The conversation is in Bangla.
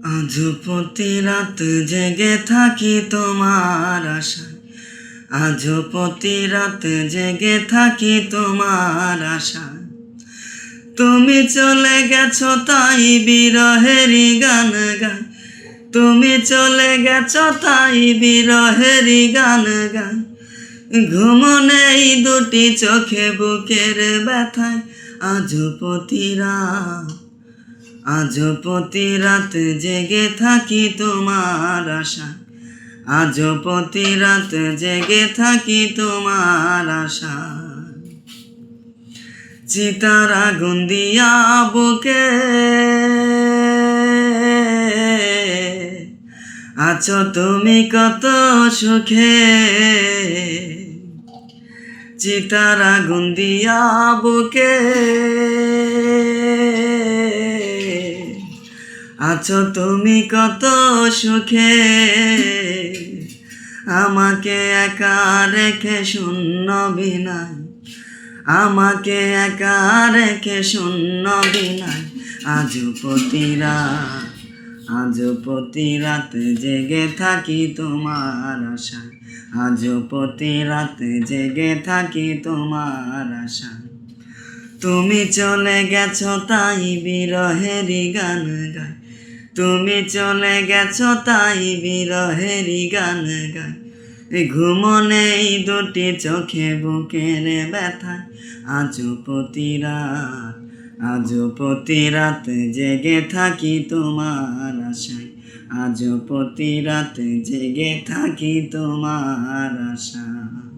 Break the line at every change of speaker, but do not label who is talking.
আজ প্রতি রাত জেগে থাকি তোমার আশায়, আজ প্রতি রাত জেগে থাকি তোমার আশায়। তুমি চলে গেছো তাই বিরহেরই গান গাই, তুমি চলে গেছো তাই বিরহেরই গান গাই। ঘুম নেই দুটি চোখে বুকের ব্যথায়, আজ প্রতি রাত, আজ প্রতি রাত জেগে থাকি তোমার আশায়, আজ প্রতি রাত জেগে থাকি তোমার আশায়। চিতার আগুন দিয়া বুকে আছো তুমি কত সুখে, চিতার আগুন দিয়া বুকে আছো তুমি কত সুখে। আমাকে একা রেখে শূন্য বিনায়, আমাকে একা রেখে শূন্য বিনায়। আজ প্রতি রাত, আজ প্রতি রাত জেগে থাকি তোমার আশায়, আজ প্রতি রাত জেগে থাকি তোমার আশায়। তুমি চলে গেছো তাই বিরহেরই গান গাই, তুমি চলে গেছো তাই বিরহেরই গান গাই। ঘুম নেই দুটি চোখে বুকের ব্যথায়, আজ প্রতি রাত, আজ প্রতি রাত জেগে থাকি তোমার আশায়, আজ প্রতি রাত জেগে থাকি তোমার আশায়।